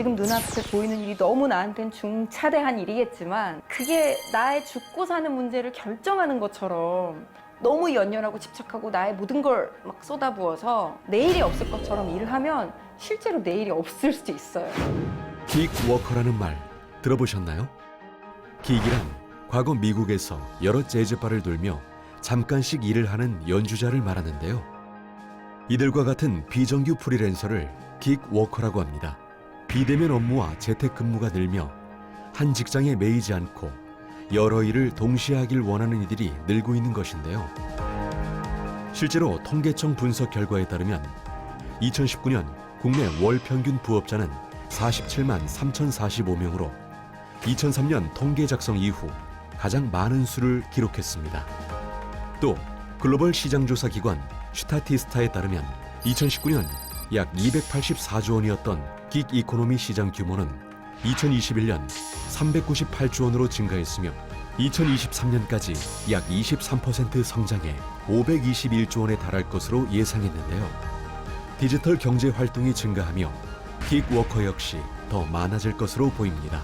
지금 눈앞에 보이는 일이 너무 나한테는 중차대한 일이겠지만 그게 나의 죽고 사는 문제를 결정하는 것처럼 너무 연연하고 집착하고 나의 모든 걸 막 쏟아부어서 내일이 없을 것처럼 일을 하면 실제로 내일이 없을 수도 있어요. 긱워커라는 말 들어보셨나요? 긱이란 과거 미국에서 여러 재즈바를 돌며 잠깐씩 일을 하는 연주자를 말하는데요. 이들과 같은 비정규 프리랜서를 긱워커라고 합니다. 비대면 업무와 재택근무가 늘며 한 직장에 매이지 않고 여러 일을 동시에 하길 원하는 이들이 늘고 있는 것인데요. 실제로 통계청 분석 결과에 따르면 2019년 국내 월 평균 부업자는 47만 3,045명으로 2003년 통계 작성 이후 가장 많은 수를 기록했습니다. 또 글로벌 시장조사 기관 슈타티스타에 따르면 2019년 약 284조 원이었던 긱 이코노미 시장 규모는 2021년 398조 원으로 증가했으며 2023년까지 약 23% 성장해 521조 원에 달할 것으로 예상했는데요. 디지털 경제 활동이 증가하며 긱워커 역시 더 많아질 것으로 보입니다.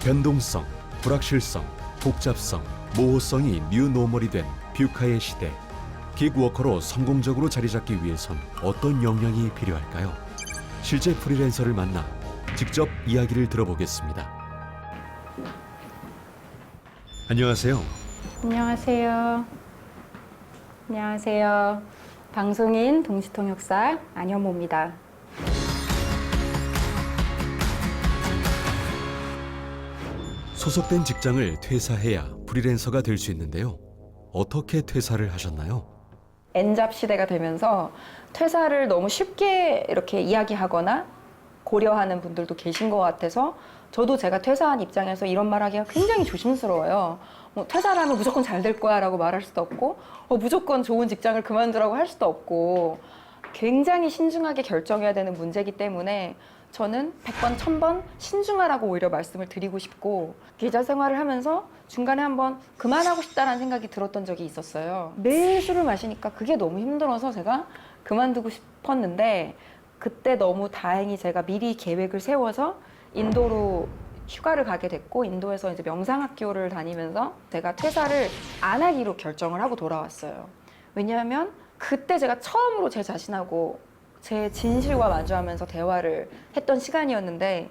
변동성, 불확실성, 복잡성, 모호성이 뉴노멀이 된 뷰카의 시대. 긱워커로 성공적으로 자리 잡기 위해선 어떤 역량이 필요할까요? 실제 프리랜서를 만나 직접 이야기를 들어보겠습니다. 안녕하세요. 안녕하세요. 안녕하세요. 방송인 동시통역사 안현모입니다. 소속된 직장을 퇴사해야 프리랜서가 될 수 있는데요. 어떻게 퇴사를 하셨나요? N잡 시대가 되면서 퇴사를 너무 쉽게 이렇게 이야기하거나 고려하는 분들도 계신 것 같아서 저도 제가 퇴사한 입장에서 이런 말하기가 굉장히 조심스러워요. 뭐 퇴사를 하면 무조건 잘 될 거야 라고 말할 수도 없고 무조건 좋은 직장을 그만두라고 할 수도 없고 굉장히 신중하게 결정해야 되는 문제이기 때문에 저는 100번, 1000번 신중하라고 오히려 말씀을 드리고 싶고 기자 생활을 하면서 중간에 한번 그만하고 싶다라는 생각이 들었던 적이 있었어요. 매일 술을 마시니까 그게 너무 힘들어서 제가 그만두고 싶었는데 그때 너무 다행히 제가 미리 계획을 세워서 인도로 휴가를 가게 됐고 인도에서 이제 명상학교를 다니면서 제가 퇴사를 안 하기로 결정을 하고 돌아왔어요. 왜냐하면 그때 제가 처음으로 제 자신하고 제 진실과 마주하면서 대화를 했던 시간이었는데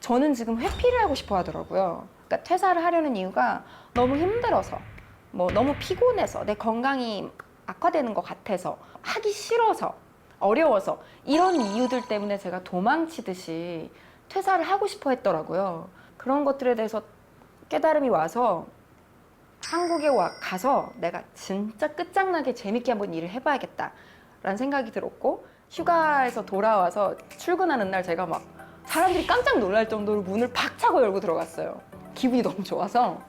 저는 지금 회피를 하고 싶어 하더라고요. 그러니까 퇴사를 하려는 이유가 너무 힘들어서 너무 피곤해서 내 건강이 악화되는 것 같아서 하기 싫어서 어려워서 이런 이유들 때문에 제가 도망치듯이 퇴사를 하고 싶어 했더라고요. 그런 것들에 대해서 깨달음이 와서 한국에 가서 내가 진짜 끝장나게 재밌게 한번 일을 해봐야겠다라는 생각이 들었고 휴가에서 돌아와서 출근하는 날 제가 막 사람들이 깜짝 놀랄 정도로 문을 팍 차고 열고 들어갔어요. 기분이 너무 좋아서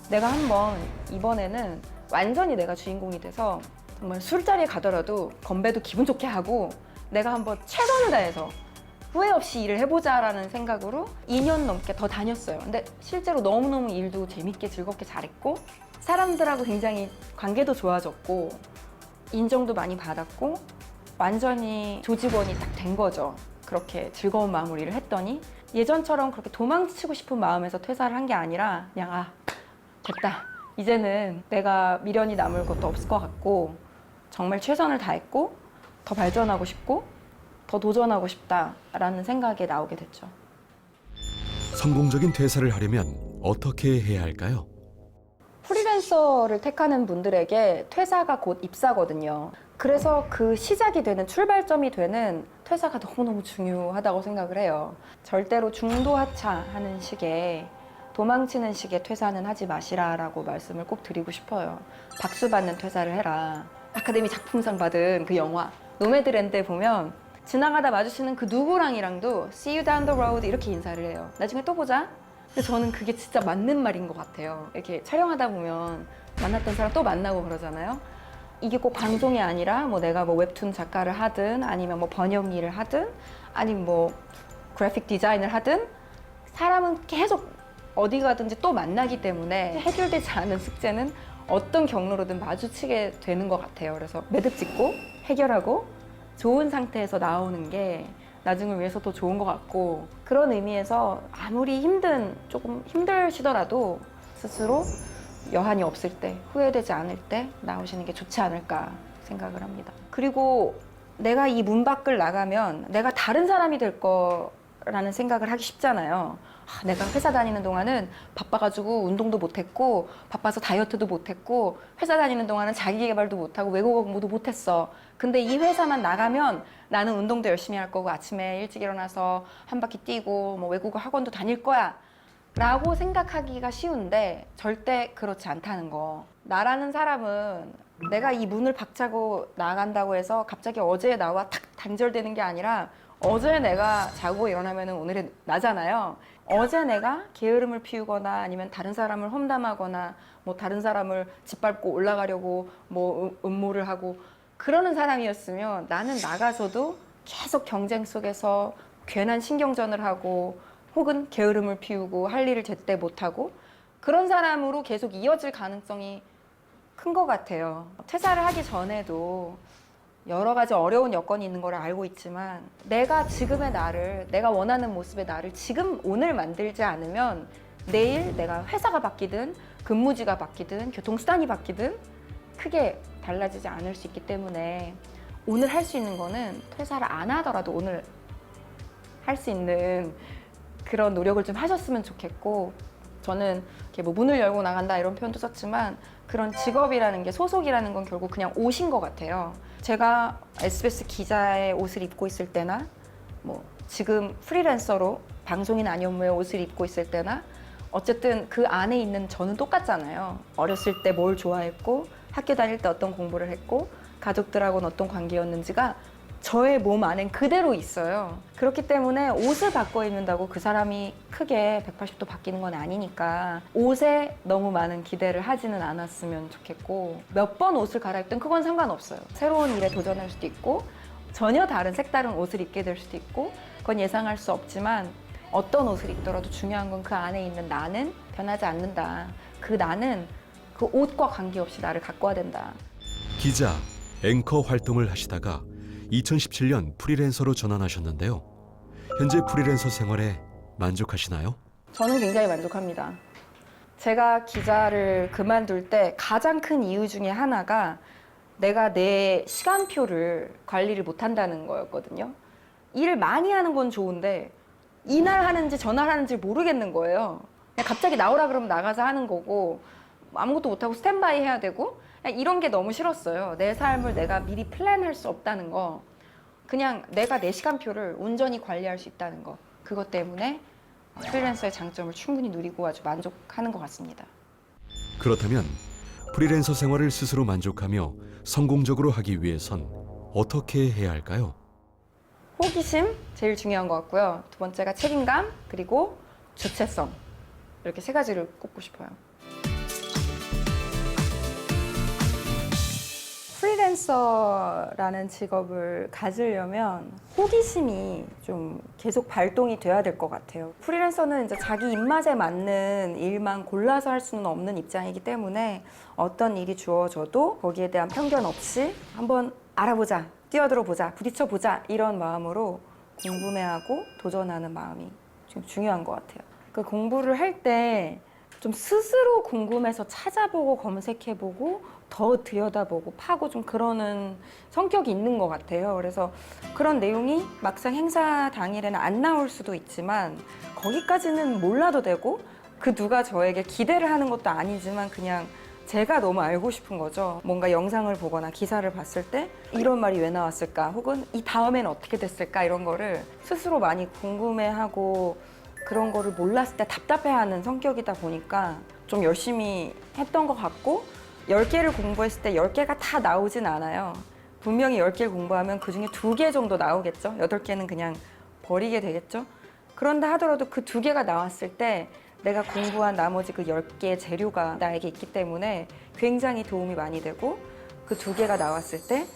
내가 한번 이번에는 완전히 내가 주인공이 돼서 정말 술자리에 가더라도 건배도 기분 좋게 하고 내가 한번 최선을 다해서 후회 없이 일을 해보자라는 생각으로 2년 넘게 더 다녔어요. 근데 실제로 너무너무 일도 재밌게 즐겁게 잘했고 사람들하고 굉장히 관계도 좋아졌고 인정도 많이 받았고 완전히 조직원이 딱 된 거죠. 그렇게 즐거운 마음으로 일을 했더니 예전처럼 그렇게 도망치고 싶은 마음에서 퇴사를 한 게 아니라 그냥 됐다. 이제는 내가 미련이 남을 것도 없을 것 같고 정말 최선을 다했고 더 발전하고 싶고 더 도전하고 싶다라는 생각에 나오게 됐죠. 성공적인 퇴사를 하려면 어떻게 해야 할까요? 프리랜서를 택하는 분들에게 퇴사가 곧 입사거든요. 그래서 그 시작이 되는 출발점이 되는 퇴사가 너무너무 중요하다고 생각을 해요. 절대로 중도하차하는 식의 도망치는 식의 퇴사는 하지 마시라라고 말씀을 꼭 드리고 싶어요. 박수 받는 퇴사를 해라. 아카데미 작품상 받은 그 영화 노매드랜드에 보면 지나가다 마주치는 그 누구랑이랑도 See you down the road 이렇게 인사를 해요. 나중에 또 보자. 근데 저는 그게 진짜 맞는 말인 것 같아요. 이렇게 촬영하다 보면 만났던 사람 또 만나고 그러잖아요. 이게 꼭 방송이 아니라 내가 웹툰 작가를 하든 아니면 번역 일을 하든 아니면 그래픽 디자인을 하든 사람은 계속 어디 가든지 또 만나기 때문에 해결되지 않은 숙제는 어떤 경로로든 마주치게 되는 것 같아요. 그래서 매듭 짓고 해결하고 좋은 상태에서 나오는 게 나중을 위해서 더 좋은 것 같고, 그런 의미에서 아무리 조금 힘드시더라도 스스로 여한이 없을 때, 후회되지 않을 때 나오시는 게 좋지 않을까 생각을 합니다. 그리고 내가 이 문 밖을 나가면 내가 다른 사람이 될 거라는 생각을 하기 쉽잖아요. 내가 회사 다니는 동안은 바빠가지고 운동도 못했고, 바빠서 다이어트도 못했고, 회사 다니는 동안은 자기계발도 못하고 외국어 공부도 못했어. 근데 이 회사만 나가면 나는 운동도 열심히 할 거고, 아침에 일찍 일어나서 한 바퀴 뛰고 뭐 외국어 학원도 다닐 거야 라고 생각하기가 쉬운데, 절대 그렇지 않다는 거. 나라는 사람은 내가 이 문을 박차고 나간다고 해서 갑자기 어제의 나와 탁 단절되는 게 아니라, 어제 내가 자고 일어나면 오늘의 나잖아요. 어제 내가 게으름을 피우거나 아니면 다른 사람을 험담하거나 뭐 다른 사람을 짓밟고 올라가려고 뭐 음모를 하고 그러는 사람이었으면, 나는 나가서도 계속 경쟁 속에서 괜한 신경전을 하고 혹은 게으름을 피우고 할 일을 제때 못하고 그런 사람으로 계속 이어질 가능성이 큰 것 같아요. 퇴사를 하기 전에도 여러 가지 어려운 여건이 있는 걸 알고 있지만, 내가 지금의 나를, 내가 원하는 모습의 나를 지금 오늘 만들지 않으면 내일 내가 회사가 바뀌든 근무지가 바뀌든 교통수단이 바뀌든 크게 달라지지 않을 수 있기 때문에, 오늘 할 수 있는 거는 퇴사를 안 하더라도 오늘 할 수 있는 그런 노력을 좀 하셨으면 좋겠고, 저는 이렇게 뭐 문을 열고 나간다 이런 표현도 썼지만, 그런 직업이라는 게, 소속이라는 건 결국 그냥 옷인 것 같아요. 제가 SBS 기자의 옷을 입고 있을 때나 뭐 지금 프리랜서로 방송인 아니었무의 옷을 입고 있을 때나, 어쨌든 그 안에 있는 저는 똑같잖아요. 어렸을 때 뭘 좋아했고, 학교 다닐 때 어떤 공부를 했고, 가족들하고는 어떤 관계였는지가 저의 몸 안엔 그대로 있어요. 그렇기 때문에 옷을 바꿔 입는다고 그 사람이 크게 180도 바뀌는 건 아니니까 옷에 너무 많은 기대를 하지는 않았으면 좋겠고, 몇 번 옷을 갈아입든 그건 상관없어요. 새로운 일에 도전할 수도 있고 전혀 다른 색다른 옷을 입게 될 수도 있고, 그건 예상할 수 없지만 어떤 옷을 입더라도 중요한 건 그 안에 있는 나는 변하지 않는다. 그 나는 그 옷과 관계없이 나를 가꿔야 된다. 기자, 앵커 활동을 하시다가 2017년 프리랜서로 전환하셨는데요. 현재 프리랜서 생활에 만족하시나요? 저는 굉장히 만족합니다. 제가 기자를 그만둘 때 가장 큰 이유 중에 하나가 내가 내 시간표를 관리를 못한다는 거였거든요. 일을 많이 하는 건 좋은데 이날 하는지 전날 하는지 모르겠는 거예요. 그냥 갑자기 나오라 그러면 나가서 하는 거고, 아무것도 못하고 스탠바이 해야 되고, 이런 게 너무 싫었어요. 내 삶을 내가 미리 플랜할 수 없다는 거. 그냥 내가 내 시간표를 온전히 관리할 수 있다는 거. 그것 때문에 프리랜서의 장점을 충분히 누리고 아주 만족하는 것 같습니다. 그렇다면 프리랜서 생활을 스스로 만족하며 성공적으로 하기 위해선 어떻게 해야 할까요? 호기심 제일 중요한 것 같고요. 두 번째가 책임감, 그리고 주체성. 이렇게 세 가지를 꼽고 싶어요. 프리랜서라는 직업을 가지려면 호기심이 좀 계속 발동이 돼야 될 것 같아요. 프리랜서는 이제 자기 입맛에 맞는 일만 골라서 할 수는 없는 입장이기 때문에, 어떤 일이 주어져도 거기에 대한 편견 없이 한번 알아보자, 뛰어들어 보자, 부딪혀 보자, 이런 마음으로 궁금해하고 도전하는 마음이 좀 중요한 것 같아요. 그 공부를 할 때 좀 스스로 궁금해서 찾아보고 검색해보고 더 들여다보고 파고 좀 그러는 성격이 있는 것 같아요. 그래서 그런 내용이 막상 행사 당일에는 안 나올 수도 있지만, 거기까지는 몰라도 되고, 그 누가 저에게 기대를 하는 것도 아니지만 그냥 제가 너무 알고 싶은 거죠. 뭔가 영상을 보거나 기사를 봤을 때 이런 말이 왜 나왔을까, 혹은 이 다음에는 어떻게 됐을까, 이런 거를 스스로 많이 궁금해하고, 그런 거를 몰랐을 때 답답해하는 성격이다 보니까 좀 열심히 했던 것 같고, 10개를 공부했을 때 10개가 다 나오진 않아요. 분명히 10개를 공부하면 그중에 2개 정도 나오겠죠. 8개는 그냥 버리게 되겠죠. 그런다 하더라도 그 2개가 나왔을 때 내가 공부한 나머지 그 10개의 재료가 나에게 있기 때문에 굉장히 도움이 많이 되고, 그 2개가 나왔을 때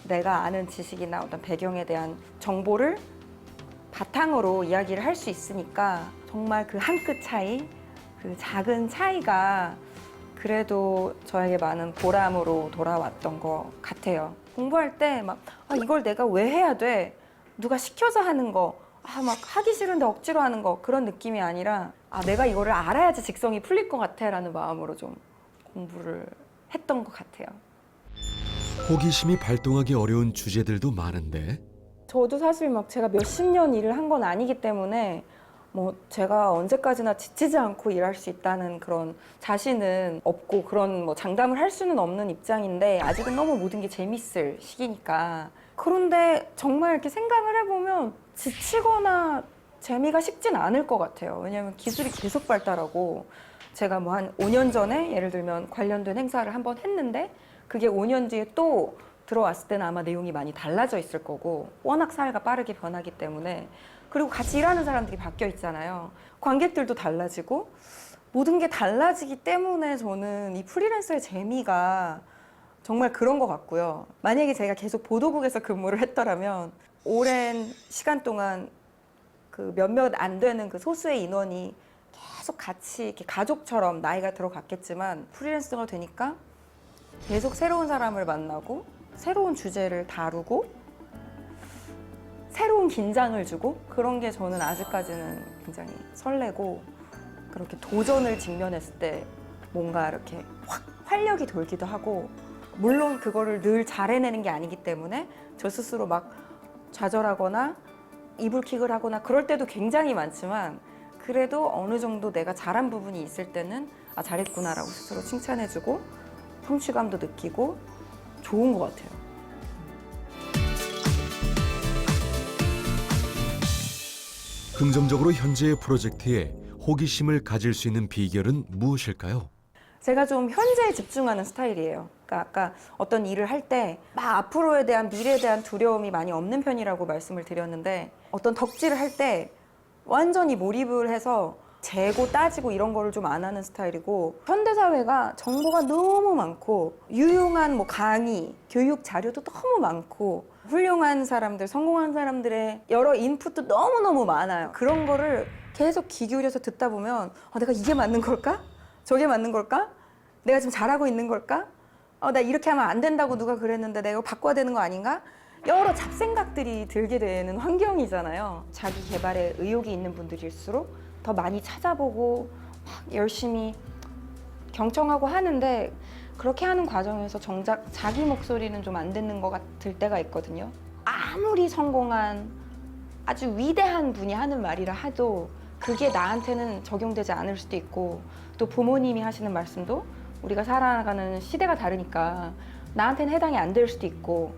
내가 아는 지식이나 어떤 배경에 대한 정보를 바탕으로 이야기를 할 수 있으니까, 정말 그 한 끗 차이, 그 작은 차이가 그래도 저에게 많은 보람으로 돌아왔던 것 같아요. 공부할 때 막 이걸 내가 왜 해야 돼? 누가 시켜서 하는 거, 막 하기 싫은데 억지로 하는 거 그런 느낌이 아니라 내가 이거를 알아야지 직성이 풀릴 것 같아 라는 마음으로 좀 공부를 했던 것 같아요. 호기심이 발동하기 어려운 주제들도 많은데 저도 사실 막 제가 몇십 년 일을 한 건 아니기 때문에 뭐 제가 언제까지나 지치지 않고 일할 수 있다는 그런 자신은 없고 그런 뭐 장담을 할 수는 없는 입장인데 아직은 너무 모든 게 재밌을 시기니까. 그런데 정말 이렇게 생각을 해보면 지치거나 재미가 식진 않을 것 같아요. 왜냐하면 기술이 계속 발달하고 제가 뭐 한 5년 전에 예를 들면 관련된 행사를 한번 했는데 그게 5년 뒤에 또 들어왔을 때는 아마 내용이 많이 달라져 있을 거고 워낙 사회가 빠르게 변하기 때문에 그리고 같이 일하는 사람들이 바뀌어 있잖아요. 관객들도 달라지고 모든 게 달라지기 때문에 저는 이 프리랜서의 재미가 정말 그런 것 같고요. 만약에 제가 계속 보도국에서 근무를 했더라면 오랜 시간 동안 그 몇몇 안 되는 그 소수의 인원이 계속 같이 이렇게 가족처럼 나이가 들어갔겠지만 프리랜서가 되니까 계속 새로운 사람을 만나고 새로운 주제를 다루고 새로운 긴장을 주고 그런 게 저는 아직까지는 굉장히 설레고 그렇게 도전을 직면했을 때 뭔가 이렇게 확 활력이 돌기도 하고 물론 그거를 늘 잘 해내는 게 아니기 때문에 저 스스로 막 좌절하거나 이불킥을 하거나 그럴 때도 굉장히 많지만 그래도 어느 정도 내가 잘한 부분이 있을 때는 잘했구나라고 스스로 칭찬해주고 성취감도 느끼고 좋은 것 같아요. 긍정적으로 현재의 프로젝트에 호기심을 가질 수 있는 비결은 무엇일까요? 제가 좀 현재에 집중하는 스타일이에요. 그러니까 아까 어떤 일을 할 때 막 앞으로에 대한 미래에 대한 두려움이 많이 없는 편이라고 말씀을 드렸는데 어떤 덕질을 할 때 완전히 몰입을 해서 재고 따지고 이런 거를 좀 안 하는 스타일이고 현대사회가 정보가 너무 많고 유용한 뭐 강의, 교육 자료도 너무 많고 훌륭한 사람들, 성공한 사람들의 여러 인풋도 너무너무 많아요. 그런 거를 계속 귀 기울여서 듣다 보면 내가 이게 맞는 걸까? 저게 맞는 걸까? 내가 지금 잘하고 있는 걸까? 나 이렇게 하면 안 된다고 누가 그랬는데 내가 이거 바꿔야 되는 거 아닌가? 여러 잡생각들이 들게 되는 환경이잖아요. 자기 개발에 의욕이 있는 분들일수록 더 많이 찾아보고 막 열심히 경청하고 하는데 그렇게 하는 과정에서 정작 자기 목소리는 좀 안 듣는 것 같을 때가 있거든요. 아무리 성공한 아주 위대한 분이 하는 말이라 해도 그게 나한테는 적용되지 않을 수도 있고 또 부모님이 하시는 말씀도 우리가 살아가는 시대가 다르니까 나한테는 해당이 안 될 수도 있고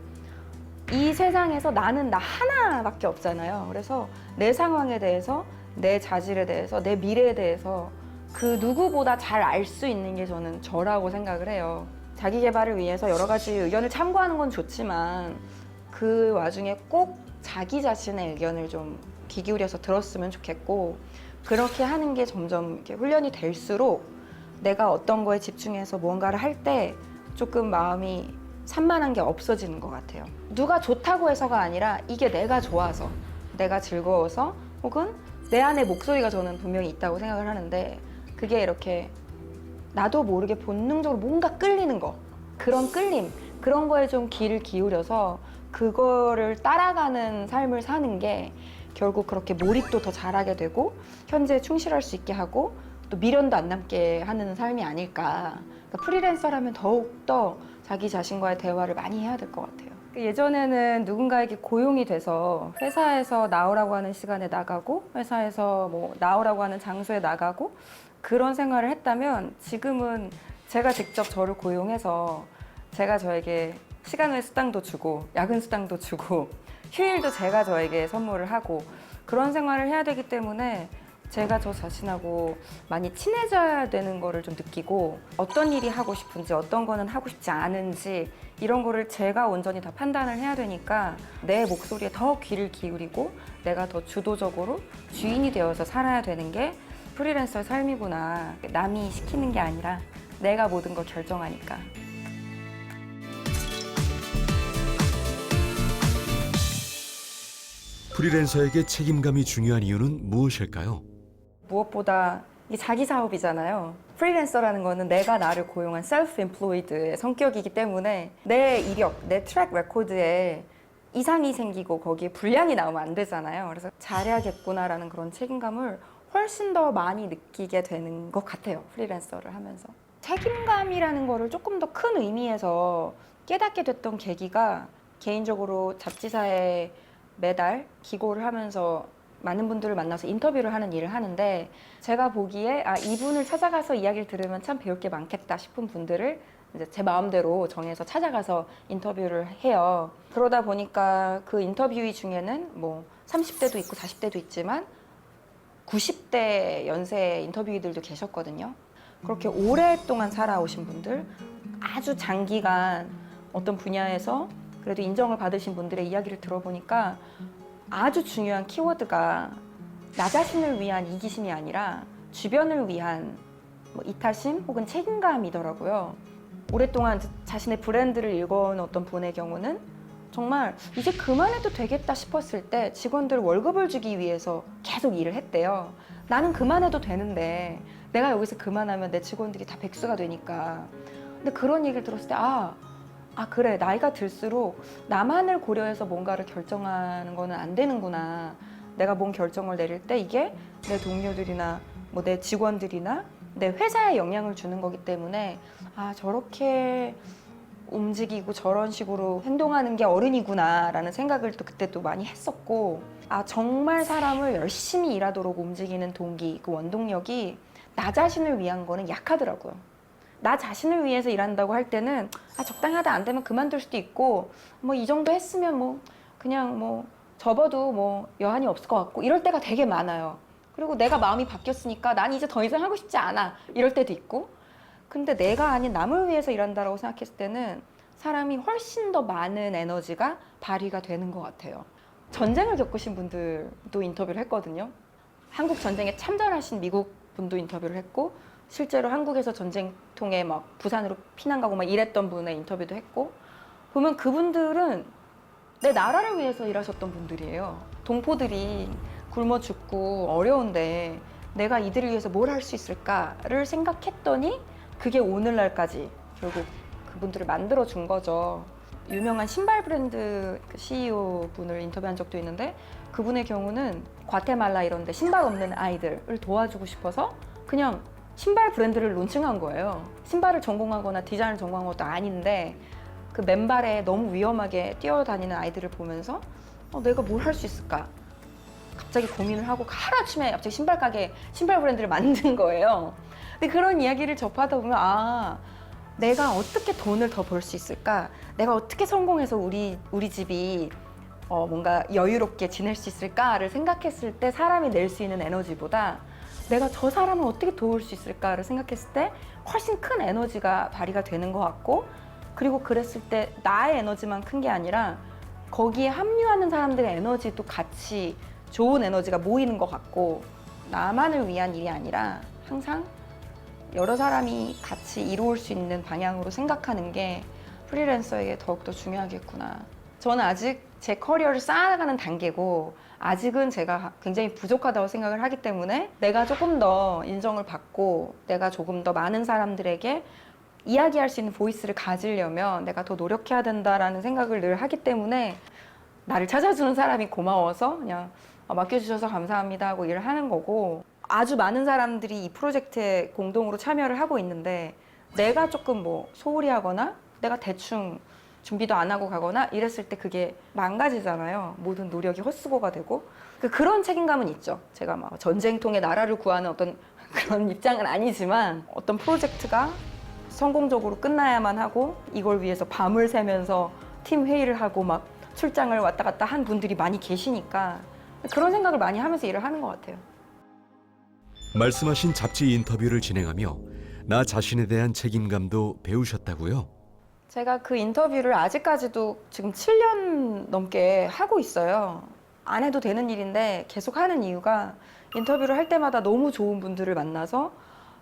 이 세상에서 나는 나 하나밖에 없잖아요. 그래서 내 상황에 대해서 내 자질에 대해서 내 미래에 대해서 그 누구보다 잘 알 수 있는 게 저는 저라고 생각을 해요. 자기 개발을 위해서 여러 가지 의견을 참고하는 건 좋지만 그 와중에 꼭 자기 자신의 의견을 좀 귀 기울여서 들었으면 좋겠고 그렇게 하는 게 점점 이렇게 훈련이 될수록 내가 어떤 거에 집중해서 무언가를 할 때 조금 마음이 산만한 게 없어지는 것 같아요. 누가 좋다고 해서가 아니라 이게 내가 좋아서 내가 즐거워서 혹은 내 안에 목소리가 저는 분명히 있다고 생각을 하는데 그게 이렇게 나도 모르게 본능적으로 뭔가 끌리는 거 그런 끌림 그런 거에 좀 귀를 기울여서 그거를 따라가는 삶을 사는 게 결국 그렇게 몰입도 더 잘하게 되고 현재에 충실할 수 있게 하고 또 미련도 안 남게 하는 삶이 아닐까. 그러니까 프리랜서라면 더욱더 자기 자신과의 대화를 많이 해야 될 것 같아요. 예전에는 누군가에게 고용이 돼서 회사에서 나오라고 하는 시간에 나가고 회사에서 뭐 나오라고 하는 장소에 나가고 그런 생활을 했다면 지금은 제가 직접 저를 고용해서 제가 저에게 시간 외 수당도 주고 야근 수당도 주고 휴일도 제가 저에게 선물을 하고 그런 생활을 해야 되기 때문에 제가 저 자신하고 많이 친해져야 되는 거를 좀 느끼고 어떤 일이 하고 싶은지 어떤 거는 하고 싶지 않은지 이런 거를 제가 온전히 다 판단을 해야 되니까 내 목소리에 더 귀를 기울이고 내가 더 주도적으로 주인이 되어서 살아야 되는 게 프리랜서의 삶이구나. 남이 시키는 게 아니라 내가 모든 걸 결정하니까. 프리랜서에게 책임감이 중요한 이유는 무엇일까요? 무엇보다 이게 자기 사업이잖아요. 프리랜서라는 거는 내가 나를 고용한 셀프 임플로이드의 성격이기 때문에 내 이력, 내 트랙 레코드에 이상이 생기고 거기에 불량이 나오면 안 되잖아요. 그래서 잘해야겠구나라는 그런 책임감을 훨씬 더 많이 느끼게 되는 것 같아요. 프리랜서를 하면서. 책임감이라는 거를 조금 더 큰 의미에서 깨닫게 됐던 계기가 개인적으로 잡지사에 매달 기고를 하면서 많은 분들을 만나서 인터뷰를 하는 일을 하는데 제가 보기에 이분을 찾아가서 이야기를 들으면 참 배울 게 많겠다 싶은 분들을 이제 제 마음대로 정해서 찾아가서 인터뷰를 해요. 그러다 보니까 그 인터뷰 중에는 뭐 30대도 있고 40대도 있지만 90대 연세 인터뷰들도 계셨거든요. 그렇게 오랫동안 살아오신 분들, 아주 장기간 어떤 분야에서 그래도 인정을 받으신 분들의 이야기를 들어보니까 아주 중요한 키워드가 나 자신을 위한 이기심이 아니라 주변을 위한 뭐 이타심 혹은 책임감이더라고요. 오랫동안 자신의 브랜드를 일궈온 어떤 분의 경우는 정말 이제 그만해도 되겠다 싶었을 때 직원들 월급을 주기 위해서 계속 일을 했대요. 나는 그만해도 되는데 내가 여기서 그만하면 내 직원들이 다 백수가 되니까. 근데 그런 얘기를 들었을 때 그래, 나이가 들수록 나만을 고려해서 뭔가를 결정하는 거는 안 되는구나. 내가 뭔 결정을 내릴 때 이게 내 동료들이나 뭐 내 직원들이나 내 회사에 영향을 주는 거기 때문에 저렇게 움직이고 저런 식으로 행동하는 게 어른이구나 라는 생각을 또 그때 또 많이 했었고, 정말 사람을 열심히 일하도록 움직이는 동기, 그 원동력이 나 자신을 위한 거는 약하더라고요. 나 자신을 위해서 일한다고 할 때는 적당히 하다 안 되면 그만둘 수도 있고 뭐 이 정도 했으면 뭐 그냥 뭐 접어도 뭐 여한이 없을 것 같고 이럴 때가 되게 많아요. 그리고 내가 마음이 바뀌었으니까 난 이제 더 이상 하고 싶지 않아 이럴 때도 있고. 근데 내가 아닌 남을 위해서 일한다라고 생각했을 때는 사람이 훨씬 더 많은 에너지가 발휘가 되는 것 같아요. 전쟁을 겪으신 분들도 인터뷰를 했거든요. 한국 전쟁에 참전하신 미국 분도 인터뷰를 했고, 실제로 한국에서 전쟁통에 막 부산으로 피난 가고 막 이랬던 분의 인터뷰도 했고, 보면 그분들은 내 나라를 위해서 일하셨던 분들이에요. 동포들이 굶어 죽고 어려운데 내가 이들을 위해서 뭘 할 수 있을까를 생각했더니 그게 오늘날까지 결국 그분들을 만들어 준 거죠. 유명한 신발 브랜드 CEO 분을 인터뷰한 적도 있는데 그분의 경우는 과테말라 이런 데 신발 없는 아이들을 도와주고 싶어서 그냥 신발 브랜드를 론칭한 거예요. 신발을 전공하거나 디자인을 전공한 것도 아닌데 그 맨발에 너무 위험하게 뛰어다니는 아이들을 보면서 내가 뭘 할 수 있을까? 갑자기 고민을 하고 하루아침에 갑자기 신발 가게, 신발 브랜드를 만든 거예요. 근데 그런 이야기를 접하다 보면 내가 어떻게 돈을 더 벌 수 있을까? 내가 어떻게 성공해서 우리 집이 뭔가 여유롭게 지낼 수 있을까를 생각했을 때 사람이 낼 수 있는 에너지보다 내가 저 사람을 어떻게 도울 수 있을까를 생각했을 때 훨씬 큰 에너지가 발휘가 되는 것 같고, 그리고 그랬을 때 나의 에너지만 큰 게 아니라 거기에 합류하는 사람들의 에너지도 같이 좋은 에너지가 모이는 것 같고, 나만을 위한 일이 아니라 항상 여러 사람이 같이 이루어올 수 있는 방향으로 생각하는 게 프리랜서에게 더욱더 중요하겠구나. 저는 아직 제 커리어를 쌓아가는 단계고 아직은 제가 굉장히 부족하다고 생각을 하기 때문에 내가 조금 더 인정을 받고 내가 조금 더 많은 사람들에게 이야기할 수 있는 보이스를 가지려면 내가 더 노력해야 된다라는 생각을 늘 하기 때문에 나를 찾아주는 사람이 고마워서 그냥 맡겨주셔서 감사합니다 하고 일을 하는 거고, 아주 많은 사람들이 이 프로젝트에 공동으로 참여를 하고 있는데 내가 조금 뭐 소홀히 하거나 내가 대충 준비도 안 하고 가거나 이랬을 때 그게 망가지잖아요. 모든 노력이 헛수고가 되고. 그런 책임감은 있죠. 제가 막 전쟁통에 나라를 구하는 어떤 그런 입장은 아니지만 어떤 프로젝트가 성공적으로 끝나야만 하고 이걸 위해서 밤을 새면서 팀 회의를 하고 막 출장을 왔다 갔다 한 분들이 많이 계시니까 그런 생각을 많이 하면서 일을 하는 것 같아요. 말씀하신 잡지 인터뷰를 진행하며 나 자신에 대한 책임감도 배우셨다고요? 제가 그 인터뷰를 아직까지도 지금 7년 넘게 하고 있어요. 안 해도 되는 일인데 계속 하는 이유가 인터뷰를 할 때마다 너무 좋은 분들을 만나서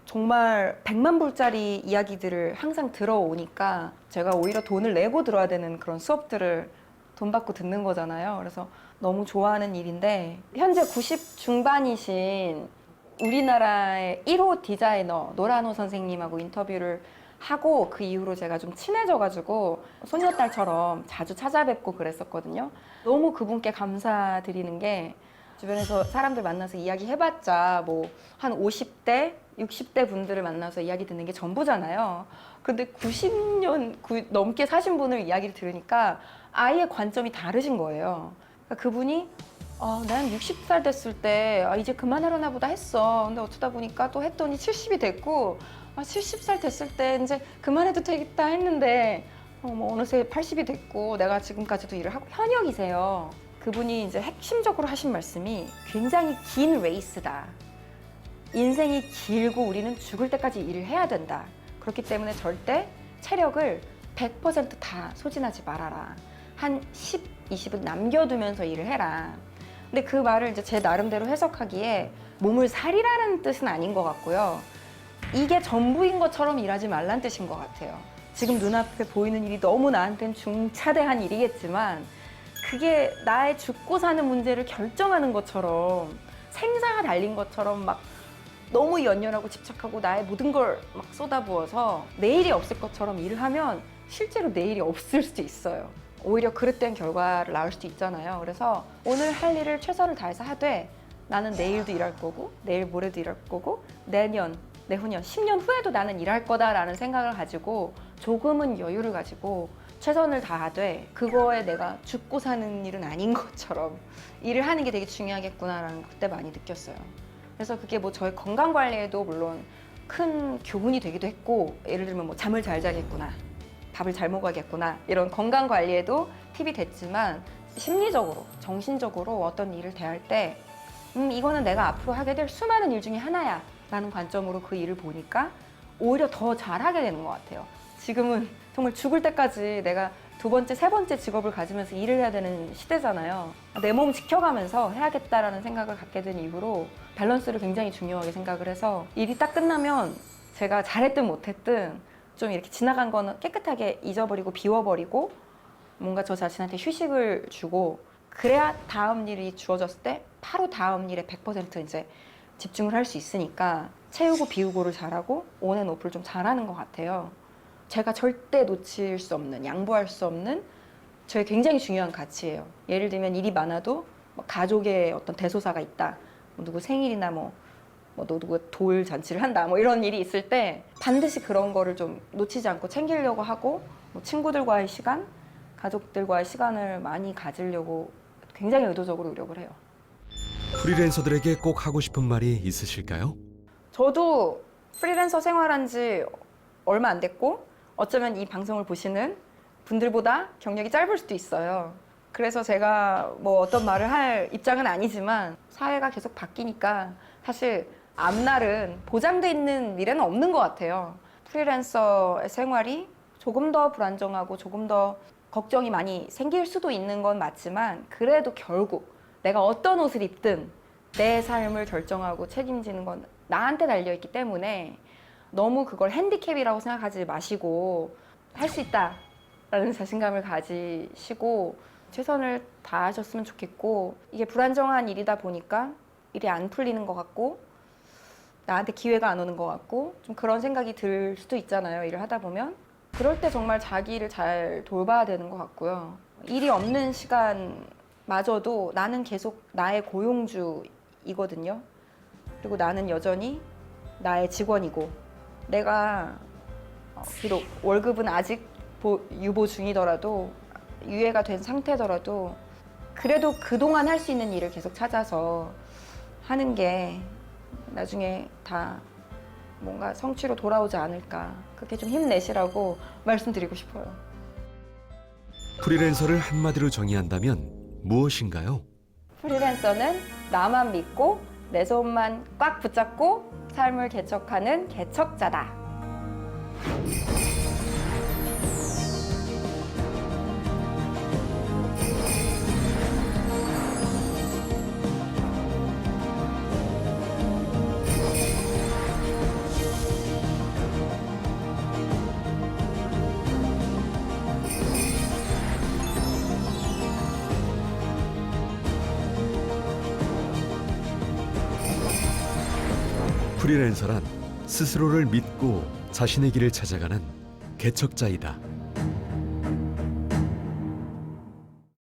정말 100만 불짜리 이야기들을 항상 들어오니까 제가 오히려 돈을 내고 들어야 되는 그런 수업들을 돈 받고 듣는 거잖아요. 그래서 너무 좋아하는 일인데 현재 90 중반이신 우리나라의 1호 디자이너 노란호 선생님하고 인터뷰를 하고 그 이후로 제가 좀 친해져가지고 손녀딸처럼 자주 찾아뵙고 그랬었거든요. 너무 그분께 감사드리는 게 주변에서 사람들 만나서 이야기 해봤자 뭐 한 50대, 60대 분들을 만나서 이야기 듣는 게 전부잖아요. 근데 90년 넘게 사신 분을 이야기를 들으니까 아예 관점이 다르신 거예요. 그러니까 그분이 난 60살 됐을 때 이제 그만하려나 보다 했어. 근데 어쩌다 보니까 또 했더니 70이 됐고 70살 됐을 때 이제 그만해도 되겠다 했는데 뭐 어느새 80이 됐고 내가 지금까지도 일을 하고 현역이세요. 그분이 이제 핵심적으로 하신 말씀이 굉장히 긴 레이스다. 인생이 길고 우리는 죽을 때까지 일을 해야 된다. 그렇기 때문에 절대 체력을 100%다 소진하지 말아라. 한 10, 20은 남겨두면서 일을 해라. 근데 그 말을 이제 제 나름대로 해석하기에 몸을 살이라는 뜻은 아닌 것 같고요. 이게 전부인 것처럼 일하지 말란 뜻인 것 같아요. 지금 눈앞에 보이는 일이 너무 나한테는 중차대한 일이겠지만 그게 나의 죽고 사는 문제를 결정하는 것처럼 생사가 달린 것처럼 막 너무 연연하고 집착하고 나의 모든 걸 막 쏟아부어서 내일이 없을 것처럼 일을 하면 실제로 내일이 없을 수도 있어요. 오히려 그릇된 결과를 낳을 수도 있잖아요. 그래서 오늘 할 일을 최선을 다해서 하되 나는 내일도 일할 거고 내일 모레도 일할 거고 내년, 내후년, 10년 후에도 나는 일할 거다라는 생각을 가지고 조금은 여유를 가지고 최선을 다하되 그거에 내가 죽고 사는 일은 아닌 것처럼 일을 하는 게 되게 중요하겠구나라는 걸 그때 많이 느꼈어요. 그래서 그게 뭐 저의 건강 관리에도 물론 큰 교훈이 되기도 했고 예를 들면 뭐 잠을 잘 자겠구나, 밥을 잘 먹어야겠구나 이런 건강 관리에도 팁이 됐지만 심리적으로, 정신적으로 어떤 일을 대할 때 이거는 내가 앞으로 하게 될 수많은 일 중에 하나야 라는 관점으로 그 일을 보니까 오히려 더 잘하게 되는 것 같아요. 지금은 정말 죽을 때까지 내가 두 번째, 세 번째 직업을 가지면서 일을 해야 되는 시대잖아요. 내 몸 지켜가면서 해야겠다라는 생각을 갖게 된 이후로 밸런스를 굉장히 중요하게 생각을 해서 일이 딱 끝나면 제가 잘했든 못했든 좀 이렇게 지나간 거는 깨끗하게 잊어버리고 비워버리고 뭔가 저 자신한테 휴식을 주고 그래야 다음 일이 주어졌을 때 바로 다음 일에 100% 이제 집중을 할 수 있으니까 채우고 비우고를 잘하고 온앤오프를 좀 잘하는 것 같아요. 제가 절대 놓칠 수 없는, 양보할 수 없는 저의 굉장히 중요한 가치예요. 예를 들면 일이 많아도 뭐 가족의 어떤 대소사가 있다. 뭐 누구 생일이나 뭐 누구 돌 잔치를 한다. 뭐 이런 일이 있을 때 반드시 그런 거를 좀 놓치지 않고 챙기려고 하고 뭐 친구들과의 시간, 가족들과의 시간을 많이 가지려고 굉장히 의도적으로 노력을 해요. 프리랜서들에게 꼭 하고 싶은 말이 있으실까요? 저도 프리랜서 생활한 지 얼마 안 됐고 어쩌면 이 방송을 보시는 분들보다 경력이 짧을 수도 있어요. 그래서 제가 뭐 어떤 말을 할 입장은 아니지만 사회가 계속 바뀌니까 사실 앞날은 보장돼 있는 미래는 없는 것 같아요. 프리랜서의 생활이 조금 더 불안정하고 조금 더 걱정이 많이 생길 수도 있는 건 맞지만 그래도 결국 내가 어떤 옷을 입든 내 삶을 결정하고 책임지는 건 나한테 달려있기 때문에 너무 그걸 핸디캡이라고 생각하지 마시고 할 수 있다라는 자신감을 가지시고 최선을 다하셨으면 좋겠고 이게 불안정한 일이다 보니까 일이 안 풀리는 것 같고 나한테 기회가 안 오는 것 같고 좀 그런 생각이 들 수도 있잖아요. 일을 하다 보면 그럴 때 정말 자기를 잘 돌봐야 되는 것 같고요. 일이 없는 시간마저도 나는 계속 나의 고용주이거든요. 그리고 나는 여전히 나의 직원이고 내가 비록 월급은 아직 유보 중이더라도 유예가 된 상태더라도 그래도 그동안 할 수 있는 일을 계속 찾아서 하는 게 나중에 다 뭔가 성취로 돌아오지 않을까 그렇게 좀 힘내시라고 말씀드리고 싶어요. 프리랜서를 한마디로 정의한다면 무엇인가요? 프리랜서는 나만 믿고 내 손만 꽉 붙잡고 삶을 개척하는 개척자다. 프리랜서란 스스로를 믿고 자신의 길을 찾아가는 개척자이다.